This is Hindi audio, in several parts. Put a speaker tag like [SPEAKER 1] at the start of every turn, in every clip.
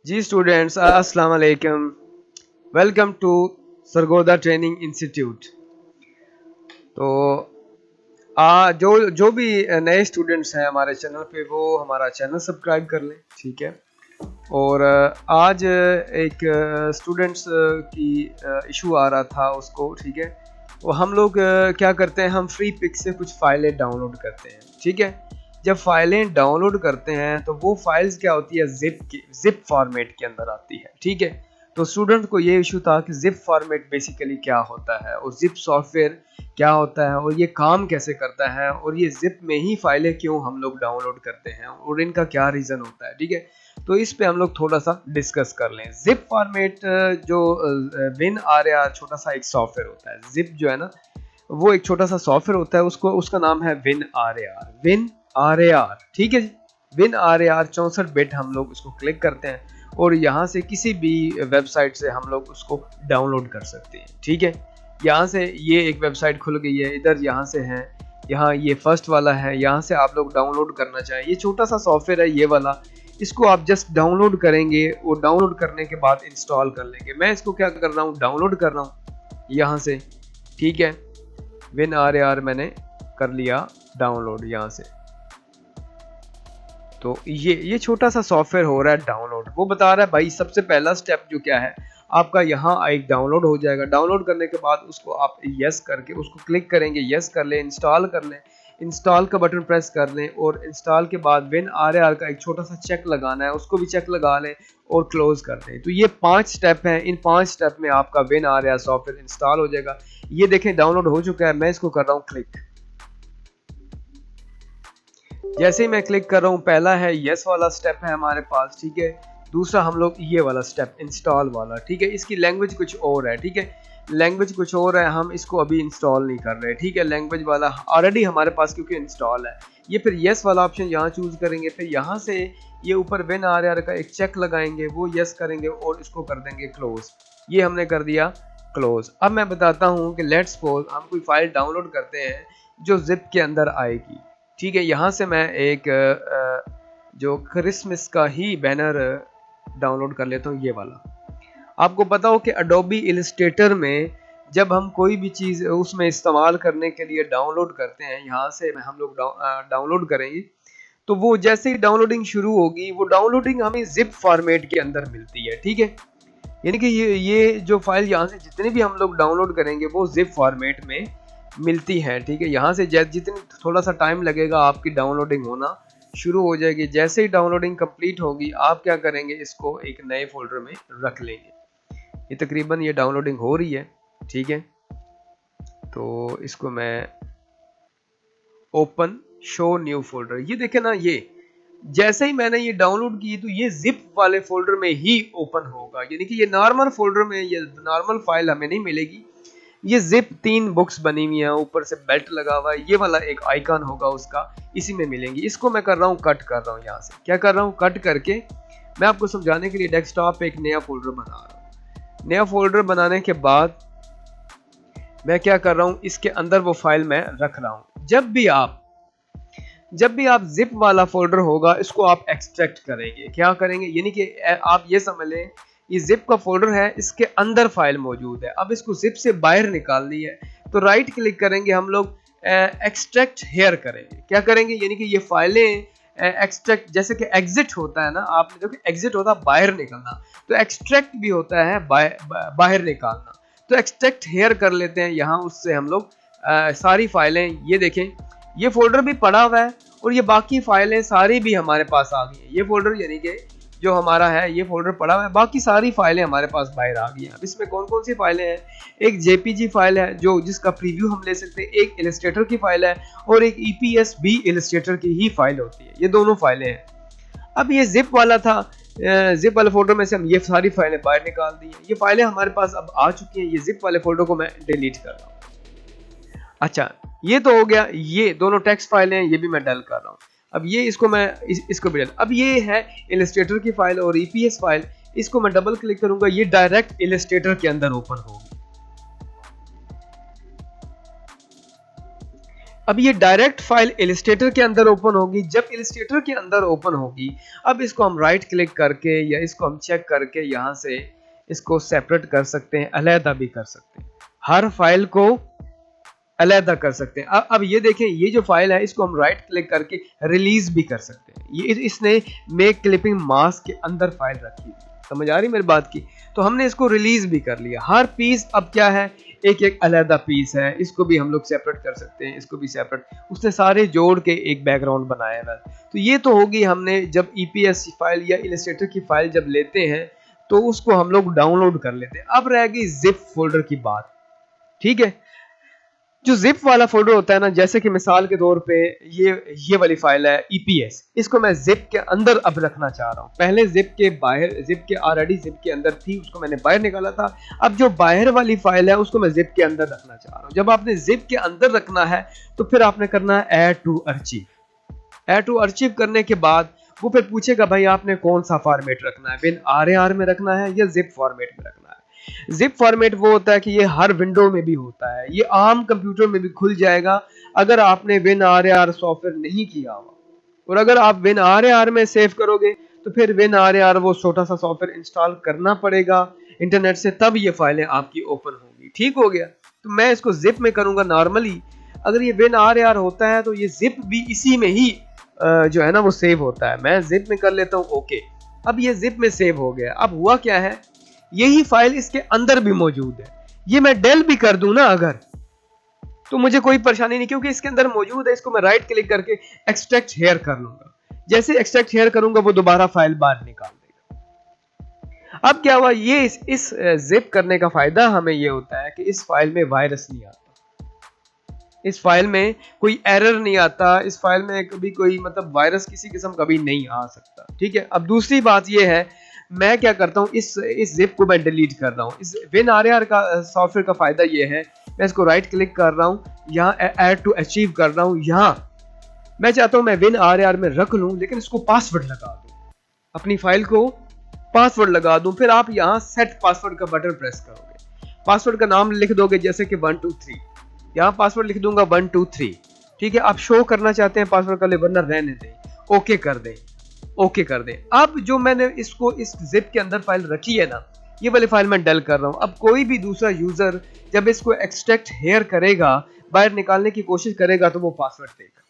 [SPEAKER 1] जी स्टूडेंट्स, अस्सलाम वालेकुम। Welcome to Sargodha training institute. तो जो जो भी नए स्टूडेंट्स हैं हमारे चैनल पे, वो हमारा चैनल सब्सक्राइब कर लें, ठीक है। और आज एक स्टूडेंट्स की इशू आ रहा था उसको, ठीक है। वो हम लोग क्या करते हैं, हम फ्री पिक से कुछ फाइलें डाउनलोड करते हैं, ठीक है। जब फाइलें डाउनलोड करते हैं तो वो फाइल्स क्या होती है, जिप फॉर्मेट के अंदर आती है, ठीक है। तो स्टूडेंट को ये इशू था कि जिप फॉर्मेट बेसिकली क्या होता है और जिप सॉफ्टवेयर क्या होता है और ये काम कैसे करता है और ये जिप में ही फाइलें क्यों हम लोग डाउनलोड करते हैं और इनका क्या रीज़न होता है, ठीक है। तो इस पे हम लोग थोड़ा सा डिस्कस कर लें। जिप फॉर्मेट जो विन आर छोटा सा एक सॉफ्टवेयर होता है। जिप जो है ना, वो एक छोटा सा सॉफ्टवेयर होता है, उसका नाम है विन आर ए आर, ठीक है जी। विन आर 64 बिट हम लोग उसको क्लिक करते हैं और यहाँ से किसी भी वेबसाइट से हम लोग उसको डाउनलोड कर सकते हैं, ठीक है। यहाँ से ये एक वेबसाइट खुल गई है, इधर यहाँ से है, यहाँ ये फर्स्ट वाला है, यहाँ से आप लोग डाउनलोड करना चाहें। ये छोटा सा सॉफ्टवेयर है ये वाला, इसको आप जस्ट डाउनलोड करेंगे और डाउनलोड करने के बाद इंस्टॉल कर लेंगे। मैं इसको क्या कर रहा हूँ, डाउनलोड कर रहा हूँ यहाँ से, ठीक है। विन आर मैंने कर लिया डाउनलोड यहाँ से। तो ये छोटा सा सॉफ्टवेयर हो रहा है डाउनलोड। वो बता रहा है भाई सबसे पहला स्टेप जो क्या है आपका, यहाँ एक डाउनलोड हो जाएगा। डाउनलोड करने के बाद उसको आप यस करके उसको क्लिक करेंगे, यस कर लें, इंस्टॉल कर लें, इंस्टॉल का बटन प्रेस कर लें और इंस्टॉल के बाद विन आर का एक छोटा सा चेक लगाना है, उसको भी चेक लगा लें और क्लोज कर दें। तो ये 5 स्टेप हैं, इन 5 स्टेप में आपका विन आर सॉफ्टवेयर इंस्टॉल हो जाएगा। ये देखें डाउनलोड हो चुका है, मैं इसको कर रहा हूँ क्लिक। जैसे ही मैं क्लिक कर रहा हूँ, पहला है यस वाला स्टेप है हमारे पास, ठीक है। दूसरा हम लोग ये वाला स्टेप इंस्टॉल वाला, ठीक है। इसकी लैंग्वेज कुछ और है, ठीक है, लैंग्वेज कुछ और है, हम इसको अभी इंस्टॉल नहीं कर रहे, ठीक है। लैंग्वेज वाला ऑलरेडी हमारे पास क्योंकि इंस्टॉल है। ये फिर यस वाला ऑप्शन यहाँ चूज करेंगे, फिर यहाँ से ये ऊपर विन आर का एक चेक लगाएंगे, वो यस करेंगे और इसको कर देंगे क्लोज। ये हमने कर दिया क्लोज। अब मैं बताता हूँ कि लेट्स सपोज हम कोई फाइल डाउनलोड करते हैं जो जिप के अंदर आएगी, ठीक है। यहाँ से मैं एक जो क्रिसमस का ही बैनर डाउनलोड कर लेता हूँ, ये वाला। आपको पता हो कि अडोबी इलस्ट्रेटर में जब हम कोई भी चीज़ उसमें इस्तेमाल करने के लिए डाउनलोड करते हैं, यहाँ से हम लोग डाउनलोड करेंगे, तो वो जैसे ही डाउनलोडिंग शुरू होगी, वो डाउनलोडिंग हमें जिप फॉर्मेट के अंदर मिलती है, ठीक है। यानी कि ये जो फाइल यहाँ से जितने भी हम लोग डाउनलोड करेंगे वो जिप फॉर्मेट में मिलती है, ठीक है। यहाँ से जितनी थोड़ा सा टाइम लगेगा आपकी डाउनलोडिंग होना शुरू हो जाएगी। जैसे ही डाउनलोडिंग कंप्लीट होगी, आप क्या करेंगे, इसको एक नए फोल्डर में रख लेंगे। ये तकरीबन ये डाउनलोडिंग हो रही है, ठीक है। तो इसको मैं ओपन शो न्यू फोल्डर, ये देखे ना, ये जैसे ही मैंने ये डाउनलोड की तो ये जिप वाले फोल्डर में ही ओपन होगा। यानी कि ये नॉर्मल फोल्डर में, ये नॉर्मल फाइल हमें नहीं मिलेगी। ये जिप 3 बुक्स बनी हुई है, ऊपर से बेल्ट लगा हुआ है, ये वाला एक आइकन होगा उसका, इसी में मिलेंगी। इसको मैं कर रहा हूँ कट कर रहा हूँ, यहाँ से क्या कर रहा हूँ, कट करके मैं आपको समझाने के लिए डेस्कटॉप पे एक नया फोल्डर बना रहा हूँ। नया फोल्डर बनाने के बाद मैं क्या कर रहा हूँ, इसके अंदर वो फाइल मैं रख रहा हूँ। जब भी आप जिप वाला फोल्डर होगा, इसको आप एक्सट्रैक्ट करेंगे। क्या करेंगे, यानी कि आप ये समझ लें ये जिप का फोल्डर है, इसके अंदर फाइल मौजूद है। अब इसको जिप से बाहर निकालनी है तो राइट क्लिक करेंगे हम लोग, एक्सट्रैक्ट हेयर करेंगे। क्या करेंगे, यानी कि ये फाइलें एक्सट्रैक्ट, जैसे कि एग्जिट होता है ना, आपने देखो एग्जिट होता है बाहर निकलना, तो एक्सट्रैक्ट भी होता है बाहर निकालना। तो एक्सट्रैक्ट हेयर कर लेते हैं यहाँ, उससे हम लोग सारी फाइलें, ये देखें ये फोल्डर भी पड़ा हुआ है और ये बाकी फाइलें सारी भी हमारे पास आ गई हैं। ये फोल्डर यानी कि जो हमारा है, ये फोल्डर पड़ा हुआ है, बाकी सारी फाइलें हमारे पास बाहर आ गई हैं। अब इसमें कौन कौन सी फाइलें हैं, एक जेपीजी फाइल है जो जिसका प्रीव्यू हम ले सकते हैं, एक इलस्ट्रेटर की फाइल है और एक ईपीएस भी इलस्ट्रेटर की ही फाइल होती है। ये दोनों फाइलें हैं। अब ये जिप वाला था, जिप वाले फोल्डर में से हम ये सारी फाइलें बाहर निकाल दी हैं। ये फाइलें हमारे पास अब आ चुकी हैं। ये जिप वाले फोल्डर को मैं डिलीट कर रहा हूँ। अच्छा, ये तो हो गया, ये दोनों टेक्स्ट फाइलें हैं, ये भी मैं डल कर रहा हूँ। अब ये इसको मैं इसको भी डल। अब ये है इलस्ट्रेटर की फाइल और ईपीएस फाइल, इसको मैं डबल क्लिक करूंगा, ये डायरेक्ट इलस्ट्रेटर के अंदर ओपन होगी। अब ये डायरेक्ट फाइल इलस्ट्रेटर के अंदर ओपन होगी। जब इलस्ट्रेटर के अंदर ओपन होगी, अब इसको हम राइट क्लिक करके या इसको हम चेक करके यहाँ से इसको सेपरेट कर सकते हैं, अलहदा भी कर सकते हैं, हर फाइल को अलहदा कर सकते हैं। अब ये देखें, ये जो फाइल है इसको हम राइट क्लिक करके रिलीज भी कर सकते हैं। ये इसने मेक क्लिपिंग मास्क के अंदर फाइल रखी हुई, समझ आ रही मेरी बात की। तो हमने इसको रिलीज भी कर लिया। हर पीस अब क्या है, एक एक अलहदा पीस है, इसको भी हम लोग सेपरेट कर सकते हैं, इसको भी सेपरेट, उसने सारे जोड़ के एक बैकग्राउंड बनाया है। तो ये तो होगी, हमने जब EPS फाइल या इलस्ट्रेटर की फाइल जब लेते हैं तो उसको हम लोग डाउनलोड कर लेते हैं। अब रह गई जिप फोल्डर की बात, ठीक है। जो जिप वाला फोल्डर होता है ना, जैसे कि मिसाल के तौर पे ये वाली फाइल है EPS, इसको मैं जिप के अंदर अब रखना चाह रहा हूँ। पहले जिप के बाहर, जिप के ऑलरेडी जिप के अंदर थी, उसको मैंने बाहर निकाला था। अब जो बाहर वाली फाइल है उसको मैं जिप के अंदर रखना चाह रहा हूँ। जब आपने जिप के अंदर रखना है तो फिर आपने करना है add to archive. Add to archive करने के बाद वो फिर पूछेगा भाई आपने कौन सा फॉर्मेट रखना है, WinRAR में रखना है या जिप फॉर्मेट में रखना है। जिप फॉर्मेट वो होता है कि ये हर विंडो में भी होता है, ये आम कंप्यूटर में भी खुल जाएगा अगर आपने WinRAR सॉफ्टवेयर नहीं किया हुआ। और अगर आप WinRAR में सेव करोगे तो फिर WinRAR वो छोटा सा सॉफ्टवेयर इंस्टॉल करना पड़ेगा इंटरनेट से, तब ये फाइलें आपकी ओपन होंगी। ठीक हो गया। तो मैं इसको जिप में करूंगा नॉर्मली। अगर ये WinRAR होता है तो ये जिप भी इसी में ही जो है ना वो सेव होता है। मैं जिप में कर लेता हूँ, ओके। अब ये जिप में सेव हो गया। अब हुआ क्या है, यही फाइल इसके अंदर भी मौजूद है। ये मैं डेल भी कर दूं ना अगर, तो मुझे कोई परेशानी नहीं, क्योंकि इसके अंदर मौजूद है। इसको मैं राइट क्लिक करके एक्सट्रैक्ट हेयर कर लूंगा। जैसे एक्सट्रैक्ट हेयर करूंगा वो दोबारा फाइल बाहर निकाल देगा। अब क्या हुआ, ये इस जिप करने का फायदा हमें ये होता है कि इस फाइल में वायरस नहीं आता, इस फाइल में कोई एरर नहीं आता, इस फाइल में कभी कोई मतलब वायरस किसी किस्म का भी नहीं आ सकता। ठीक है। अब दूसरी बात ये है, मैं क्या करता हूँ, इस जिप को मैं डिलीट कर रहा हूँ। इस WinRAR का सॉफ्टवेयर का फायदा ये है, मैं इसको राइट क्लिक कर रहा हूँ, यहाँ ऐड टू अचीव कर रहा हूँ। यहाँ मैं चाहता हूँ मैं WinRAR में रख लूँ, लेकिन इसको पासवर्ड लगा दूँ, अपनी फाइल को पासवर्ड लगा दूँ। फिर आप यहाँ सेट पासवर्ड का बटन प्रेस करोगे, पासवर्ड का नाम लिख दोगे जैसे कि 123, यहाँ पासवर्ड लिख दूंगा 123। ठीक है। आप शो करना चाहते हैं पासवर्ड का, वरना रहने दें, ओके कर दें, ओके कर दें। अब जो मैंने इसको इस जिप के अंदर फाइल रखी है ना, ये वाली फाइल मैं डल कर रहा हूं। अब कोई भी दूसरा यूजर जब इसको एक्सट्रैक्ट हेयर करेगा, बाहर निकालने की कोशिश करेगा, तो वो पासवर्ड देगा।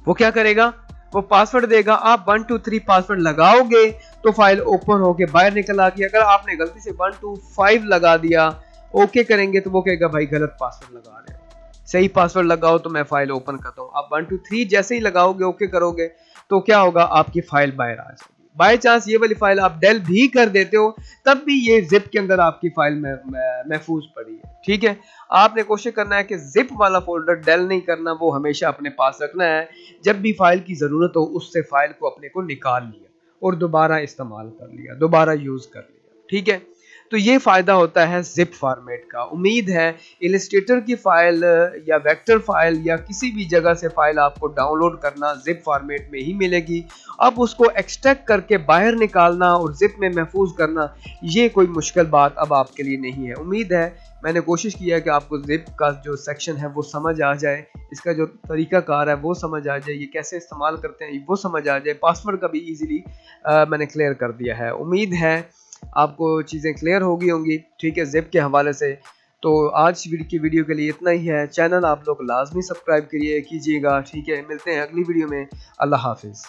[SPEAKER 1] वो क्या करेगा, वो पासवर्ड देगा। आप 123 पासवर्ड लगाओगे तो फाइल ओपन होके बाहर निकल आएगी। अगर आपने गलती से 125 लगा दिया, ओके करेंगे, तो वो कहेगा भाई गलत पासवर्ड लगा रहे हो, सही पासवर्ड लगाओ तो मैं फाइल ओपन करता हूँ। आप 123 जैसे ही लगाओगे, ओके करोगे, तो क्या होगा, आपकी फाइल बाहर आ जाएगी। बाय चांस ये वाली फाइल आप डेल भी कर देते हो, तब भी ये जिप के अंदर आपकी फाइल महफूज पड़ी है। ठीक है। आपने कोशिश करना है कि जिप वाला फोल्डर डेल नहीं करना, वो हमेशा अपने पास रखना है। जब भी फाइल की जरूरत हो, उससे फाइल को अपने को निकाल लिया और दोबारा इस्तेमाल कर लिया, दोबारा यूज कर लिया। ठीक है। तो ये फायदा होता है जिप फॉर्मेट का। उम्मीद है इलस्ट्रेटर की फाइल या वेक्टर फाइल या किसी भी जगह से फाइल आपको डाउनलोड करना जिप फॉर्मेट में ही मिलेगी। अब उसको एक्सट्रैक्ट करके बाहर निकालना और जिप में महफूज करना, ये कोई मुश्किल बात अब आपके लिए नहीं है। उम्मीद है मैंने कोशिश किया है कि आपको जिप का जो सेक्शन है वो समझ आ जाए, इसका जो तरीकाकार है वो समझ आ जाए, ये कैसे इस्तेमाल करते हैं वो समझ आ जाए। पासवर्ड का भी ईजिली मैंने क्लियर कर दिया है। उम्मीद है आपको चीज़ें क्लियर हो गई होंगी। ठीक है, जिप के हवाले से। तो आज की वीडियो के लिए इतना ही है। चैनल आप लोग लाजमी सब्सक्राइब कीजिएगा। ठीक है, मिलते हैं अगली वीडियो में। अल्लाह हाफिज़।